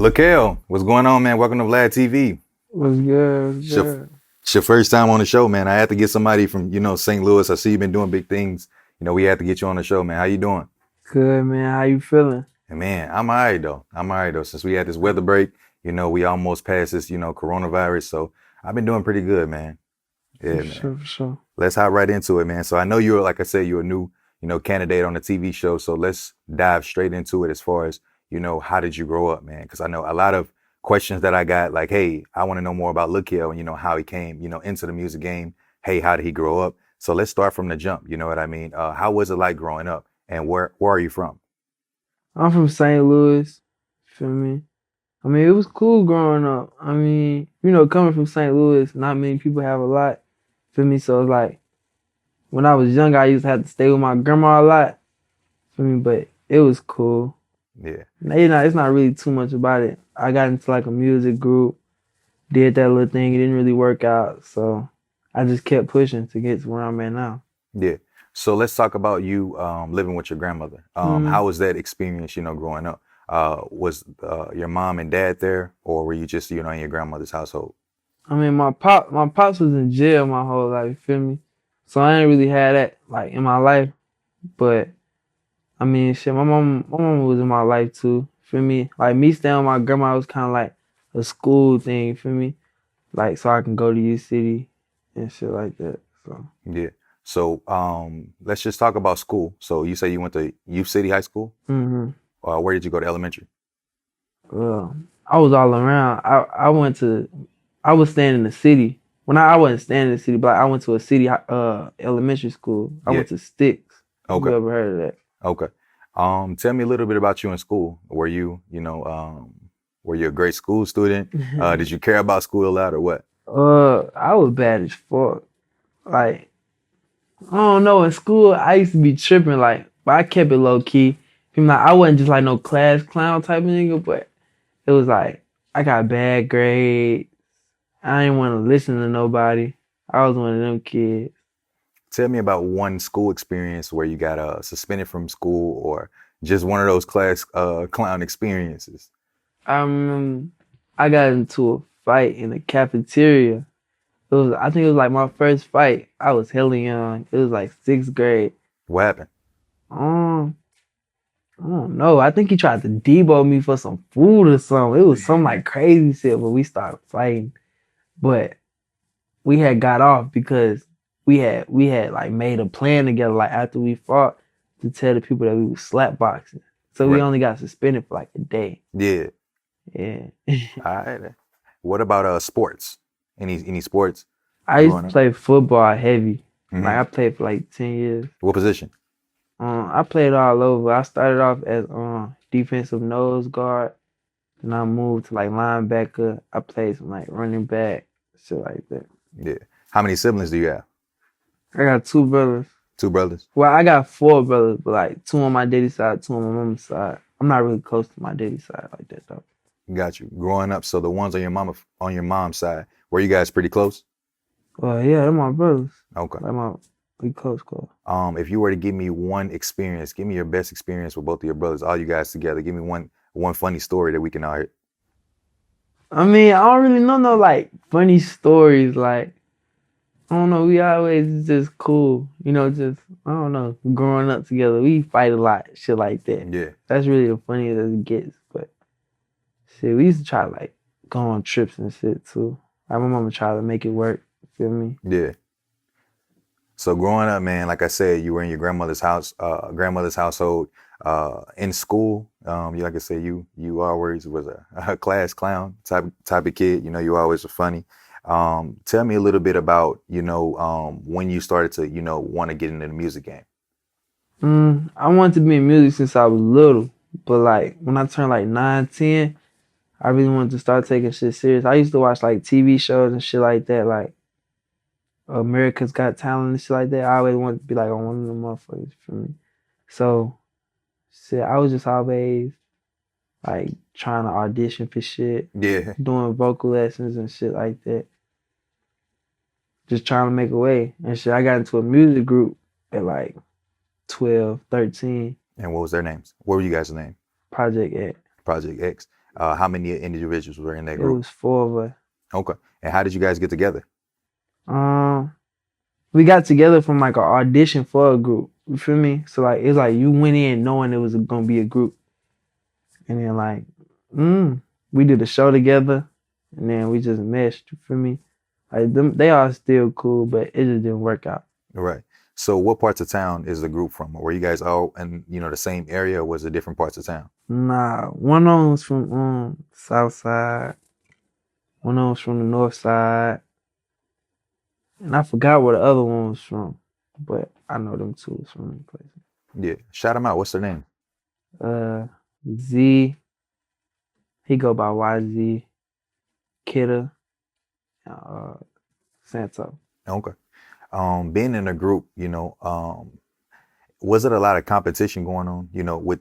Luh Kel, what's going on, man? Welcome to VladTV. What's good? What's good? It's your first time on the show, man. I had to get somebody from, St. Louis. I see you've been doing big things. We had to get you on the show, man. How you doing? Good, man. How you feeling? And man, I'm all right, though. Since we had this weather break, we almost passed this, coronavirus. So I've been doing pretty good, man. Yeah, For man. sure, for sure. Let's hop right into it, man. So I know you're, like I said, you're a new, candidate on the TV show. So let's dive straight into it as far as, how did you grow up, man? Because I know a lot of questions that I got, like, hey, I want to know more about Luh Kel and, how he came, into the music game. Hey, how did he grow up? So let's start from the jump. You know what I mean? How was it like growing up? And where are you from? I'm from St. Louis. Feel me? I mean, it was cool growing up. I mean, coming from St. Louis, not many people have a lot. Feel me? So it's like, when I was young, I used to have to stay with my grandma a lot. Feel me? But it was cool. Yeah. It's not really too much about it. I got into like a music group, did that little thing. It didn't really work out. So I just kept pushing to get to where I'm at now. Yeah. So let's talk about you living with your grandmother. How was that experience, growing up? Was your mom and dad there, or were you just, in your grandmother's household? I mean, my pops was in jail my whole life, you feel me? So I ain't really had that like in my life. But I mean, shit, my mom was in my life too, feel me? Like me staying with my grandma was kind of like a school thing, you feel me? Like so I can go to U City and shit like that. So Yeah. So let's just talk about school. So you say you went to U City High School? Where did you go to elementary? Well, I was all around. I was staying in the city. I wasn't staying in the city, but I went to a city elementary school. I went to Sticks. Okay. You ever heard of that? Okay. Tell me a little bit about you in school. Were you, were you a great school student? Did you care about school a lot or what? I was bad as fuck. Like, I don't know. In school, I used to be tripping, like, but I kept it low key. Like, I wasn't just like no class clown type of nigga, but it was like I got bad grades. I didn't want to listen to nobody. I was one of them kids. Tell me about one school experience where you got suspended from school or just one of those class clown experiences. I got into a fight in the cafeteria. I think it was like my first fight. I was hella young. It was like 6th grade. What happened? I don't know. I think he tried to Debo me for some food or something. It was some like crazy shit, but we started fighting. But we had got off because we had like made a plan together, like after we fought, to tell the people that we was slap boxing. So we only got suspended for like a day. Yeah. Yeah. All right. What about sports? Any sports? I used to play football heavy. Like I played for like 10 years. What position? I played all over. I started off as defensive nose guard. Then I moved to like linebacker. I played some like running back, shit like that. Yeah. How many siblings do you have? I got 2 brothers. 2 brothers? Well, I got 4 brothers, but like 2 on my daddy's side, 2 on my mom's side. I'm not really close to my daddy's side like that though. Got you. Growing up, so the ones on your mom's side, were you guys pretty close? Well, yeah, they're my brothers. Okay. We close. If you were to give me one experience, give me your best experience with both of your brothers, all you guys together. Give me one funny story that we can all hear. I mean, I don't really know no like funny stories. Like, I don't know. We always just cool. Just, I don't know, growing up together. We fight a lot, shit like that. Yeah. That's really the funniest as it gets. But shit, we used to try to like go on trips and shit too. Like my mama tried to make it work. Feel me? Yeah. So growing up, man, like I said, you were in your grandmother's household, in school. Like I said, you always was a class clown type of kid. You always were funny. Tell me a little bit about, when you started to, want to get into the music game. I wanted to be in music since I was little, but like when I turned like 9, 10, I really wanted to start taking shit serious. I used to watch like TV shows and shit like that, like America's Got Talent and shit like that. I always wanted to be like on one of them motherfuckers for me. So, shit, I was just always like trying to audition for shit. Yeah. Doing vocal lessons and shit like that. Just trying to make a way. And shit, I got into a music group at like 12, 13. And what was their names? What were you guys' name? Project X. Project X. How many individuals were in that It group? was 4 of us. Okay. And how did you guys get together? We got together from like an audition for a group. You feel me? So like it's like you went in knowing it was gonna be a group, and then like, we did a show together, and then we just meshed. You feel me? Like them, they are still cool, but it just didn't work out. Right. So what parts of town is the group from? Were you guys all in, the same area, or was it different parts of town? Nah, one of them's from South Side, one of them's from the North Side, and I forgot where the other one was from, but I know them two is from them places. Yeah. Shout them out. What's their name? Z, he go by YZ, Kidda, Santo. Okay. Being in a group, was it a lot of competition going on,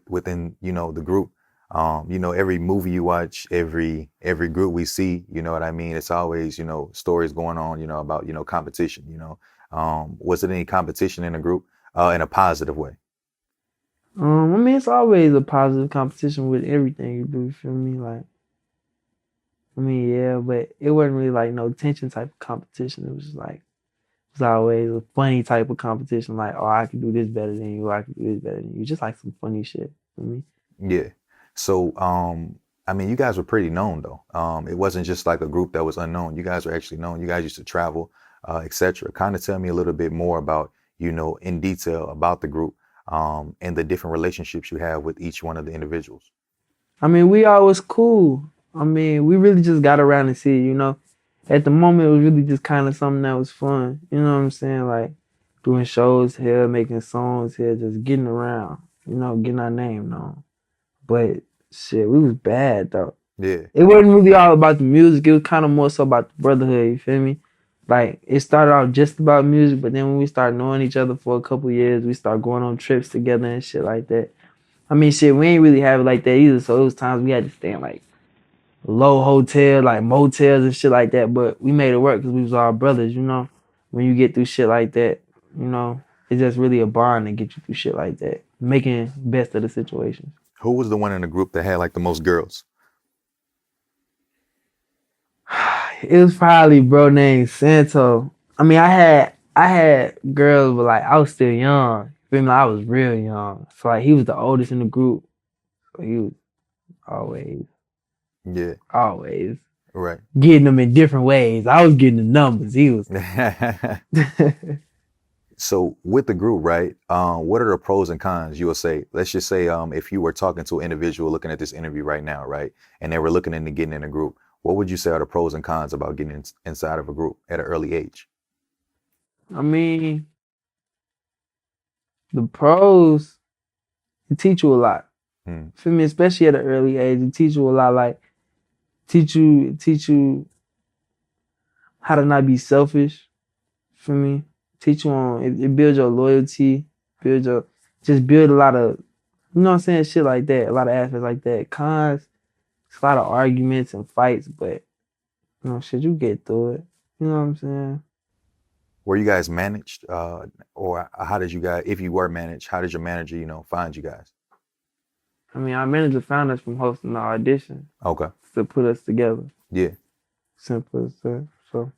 within, the group? Every movie you watch, every group we see, you know what I mean? It's always, stories going on, about, competition, was it any competition in a group, in a positive way? I mean, it's always a positive competition with everything you do, you feel me? Like, I mean, yeah, but it wasn't really like no tension type of competition. It was just like, it was always a funny type of competition, like, oh, I can do this better than you, I can do this better than you. Just like some funny shit for me. Yeah. So, I mean, you guys were pretty known though. It wasn't just like a group that was unknown. You guys were actually known. You guys used to travel, etc. Kind of tell me a little bit more about, in detail about the group, and the different relationships you have with each one of the individuals. I mean, we always cool. I mean, we really just got around and see, you know. At the moment, it was really just kind of something that was fun. You know what I'm saying? Like doing shows here, making songs here, just getting around, getting our name known. But shit, we was bad though. Yeah. It wasn't really all about the music. It was kind of more so about the brotherhood. You feel me? Like it started out just about music, but then when we started knowing each other for a couple years, we started going on trips together and shit like that. I mean, shit, we ain't really have it like that either. So it was times we had to stay in like low hotel, like motels and shit like that. But we made it work because we was all brothers, you know. When you get through shit like that, it's just really a bond to get you through shit like that. Making best of the situation. Who was the one in the group that had like the most girls? It was probably bro named Santo. I mean, I had girls, but like I was still young. Feel me? I was real young. So like he was the oldest in the group. So he was always, Yeah. always Right. getting them in different ways. I was getting the numbers. He was. So with the group, right? What are the pros and cons you will say? Let's just say, if you were talking to an individual looking at this interview right now, right, and they were looking into getting in a group, what would you say are the pros and cons about getting inside of a group at an early age? I mean, the pros, it teach you a lot. Mm. Feel me? Especially at an early age, it teach you a lot. Like teach you how to not be selfish. For me, teach you on it builds your loyalty, build a lot of, you know what I'm saying, shit like that, a lot of aspects like that. Cons, it's a lot of arguments and fights, but shit, you get through it. You know what I'm saying? Were you guys managed, or how did you guys, if you were managed, how did your manager, find you guys? I mean, our manager found us from hosting the audition Okay. to put us together. Yeah. Simple as that. So